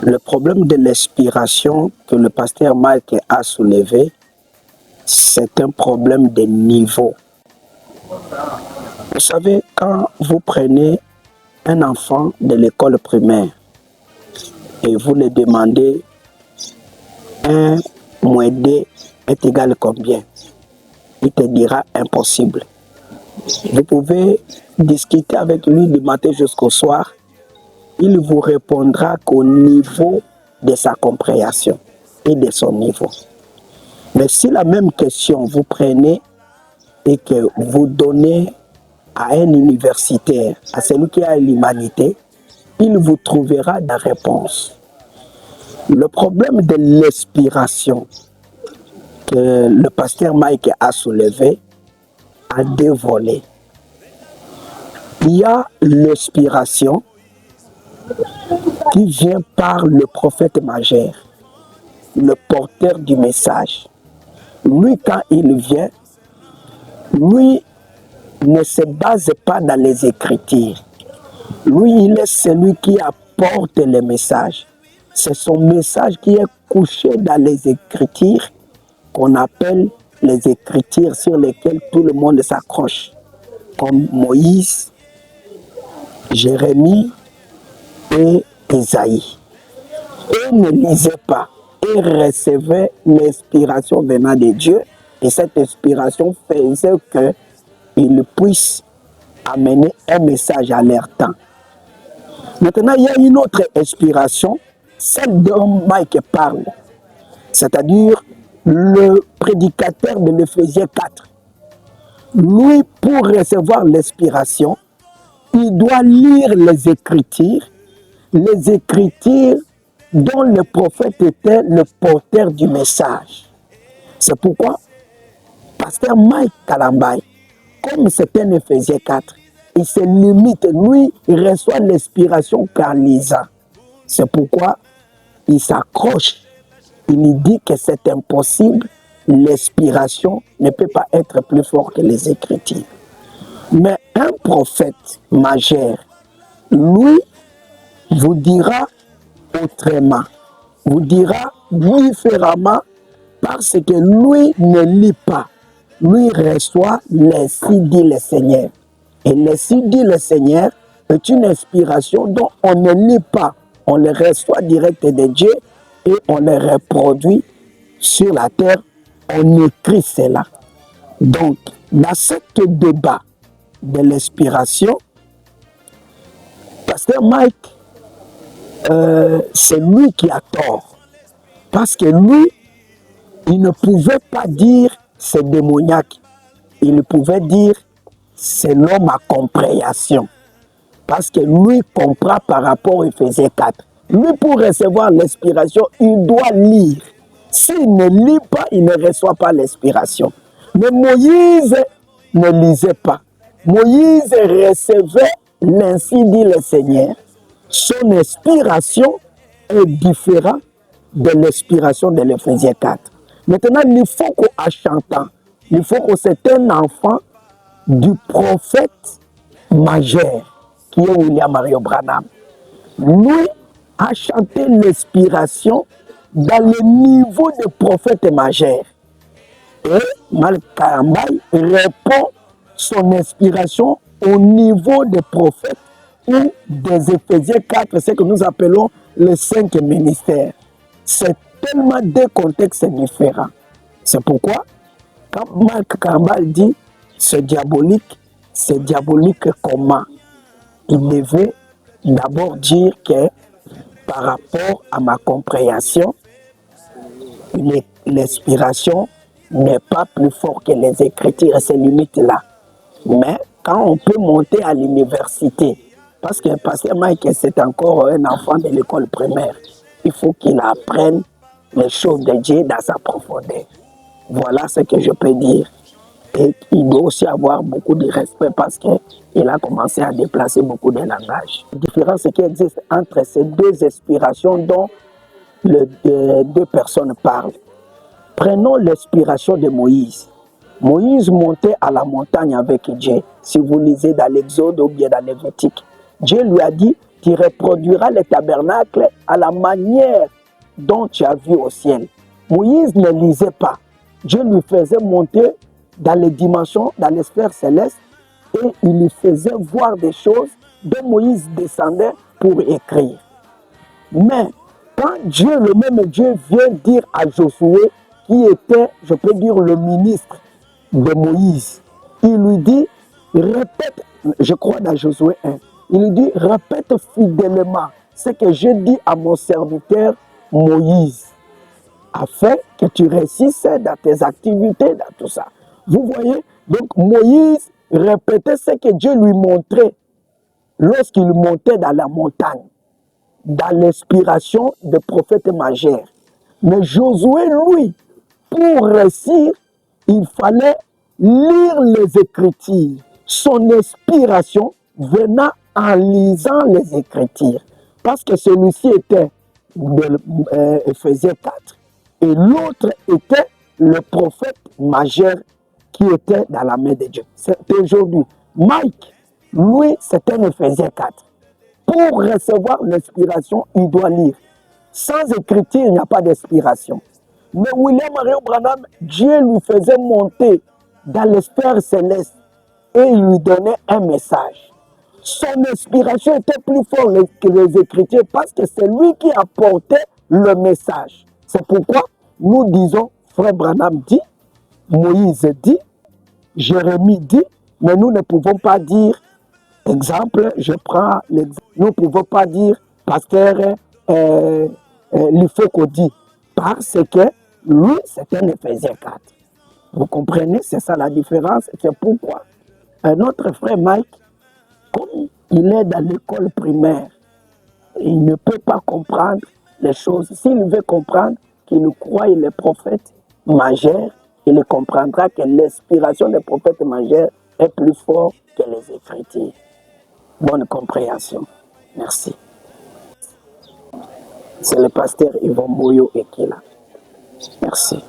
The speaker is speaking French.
Le problème de l'inspiration que le pasteur Mike a soulevé, c'est un problème de niveau. Vous savez, quand vous prenez un enfant de l'école primaire et vous lui demandez 1 moins 2 est égal à combien, il te dira impossible. Vous pouvez discuter avec lui du matin jusqu'au soir, il vous répondra qu'au niveau de sa compréhension et de son niveau. Mais si la même question vous prenez et que vous donnez à un universitaire, à celui qui a l'humanité, il vous trouvera la réponse. Le problème de l'inspiration que le pasteur Mike a soulevé a 2 volets. Il y a l'inspiration qui vient par le prophète majeur, le porteur du message. Lui, quand il vient, lui ne se base pas dans les Écritures. Lui, il est celui qui apporte le message. C'est son message qui est couché dans les Écritures, qu'on appelle les Écritures sur lesquelles tout le monde s'accroche, comme Moïse, Jérémie et Isaïe. Et ne lisait pas, et recevait l'inspiration venant de Dieu, et cette inspiration faisait qu'ils puissent amener un message à leur temps. Maintenant, il y a une autre inspiration, celle dont Mike parle, c'est-à-dire le prédicateur de l'Éphésiens 4. Lui, pour recevoir l'inspiration, il doit lire les Écritures dont le prophète était le porteur du message. C'est pourquoi pasteur Mike Kalambay, comme c'est un Éphésiens 4, il se limite, lui, il reçoit l'inspiration qu'en lisant. C'est pourquoi il s'accroche, il dit que c'est impossible, l'inspiration ne peut pas être plus fort que les Écritures. Mais un prophète majeur, lui, vous dira autrement, vous dira différemment, parce que lui ne lit pas. Lui reçoit l'ainsi dit le Seigneur. Et l'ainsi dit le Seigneur est une inspiration dont on ne lit pas. On le reçoit direct de Dieu et on le reproduit sur la terre. On écrit cela. Donc, dans ce débat de l'inspiration, pasteur Mike, c'est lui qui a tort. Parce que lui, il ne pouvait pas dire c'est démoniaque. Il pouvait dire c'est l'homme à compréhension. Parce que lui comprend par rapport au Éphésiens 4. Lui, pour recevoir l'inspiration, il doit lire. S'il ne lit pas, il ne reçoit pas l'inspiration. Mais Moïse ne lisait pas. Moïse recevait l'ainsi dit le Seigneur. Son inspiration est différente de l'inspiration de l'Éphésiens 4. Maintenant, il faut qu'en chantant, il faut que c'est un enfant du prophète majeur, qui est William Mario Branham. Lui a chanté l'inspiration dans le niveau de prophète majeur. Et Mike Kalambay répond son inspiration au niveau des prophètes ou des Éphésiens 4, ce que nous appelons les 5 ministères. C'est tellement 2 contextes différents. C'est pourquoi, quand Mike Kalambay dit c'est diabolique comment? Il devait d'abord dire que par rapport à ma compréhension, l'inspiration n'est pas plus forte que les Écritures, ces limites-là. Mais quand on peut monter à l'université, parce que pasteur Mike, c'est encore un enfant de l'école primaire, il faut qu'il apprenne les choses de Dieu dans sa profondeur. Voilà ce que je peux dire. Et il doit aussi avoir beaucoup de respect parce qu'il a commencé à déplacer beaucoup de langages. La différence qui existe entre ces 2 inspirations dont les 2 personnes parlent. Prenons l'inspiration de Moïse. Moïse montait à la montagne avec Dieu. Si vous lisez dans l'Exode ou bien dans Lévitique, Dieu lui a dit, tu reproduiras le tabernacle à la manière dont tu as vu au ciel. Moïse ne lisait pas. Dieu lui faisait monter dans les dimensions, dans les sphères célestes, et il lui faisait voir des choses dont Moïse descendait pour écrire. Mais quand Dieu, le même Dieu, vient dire à Josué, qui était, je peux dire, le ministre de Moïse, il lui dit, répète, je crois dans Josué 1, il lui dit, répète fidèlement ce que j'ai dit à mon serviteur Moïse, afin que tu réussisses dans tes activités, dans tout ça. Vous voyez, donc Moïse répétait ce que Dieu lui montrait lorsqu'il montait dans la montagne, dans l'inspiration des prophètes majeurs. Mais Josué, lui, pour réussir, il fallait lire les Écritures. Son inspiration venant en lisant les Écritures. Parce que celui-ci était de Éphésiens 4 et l'autre était le prophète majeur qui était dans la main de Dieu. C'est aujourd'hui. Mike, lui, c'était un Éphésiens 4. Pour recevoir l'inspiration, il doit lire. Sans écriture, il n'y a pas d'inspiration. Mais William Marion Branham, Dieu lui faisait monter dans les sphères célestes et il lui donnait un message. Son inspiration était plus forte que les Écritures parce que c'est lui qui apportait le message. C'est pourquoi nous disons, frère Branham dit, Moïse dit, Jérémie dit, mais nous ne pouvons pas dire, exemple, je prends l'exemple, nous ne pouvons pas dire, pasteur, il faut qu'on dit, parce que lui, c'est un Éphésiens 4. Vous comprenez, c'est ça la différence. C'est pourquoi notre frère Mike, comme il est dans l'école primaire, il ne peut pas comprendre les choses. S'il veut comprendre qu'il croit les prophètes majeurs, il comprendra que l'inspiration des prophètes majeurs est plus forte que les Écritures. Bonne compréhension. Merci. C'est le pasteur Yvon Boyo et qui est là. Merci.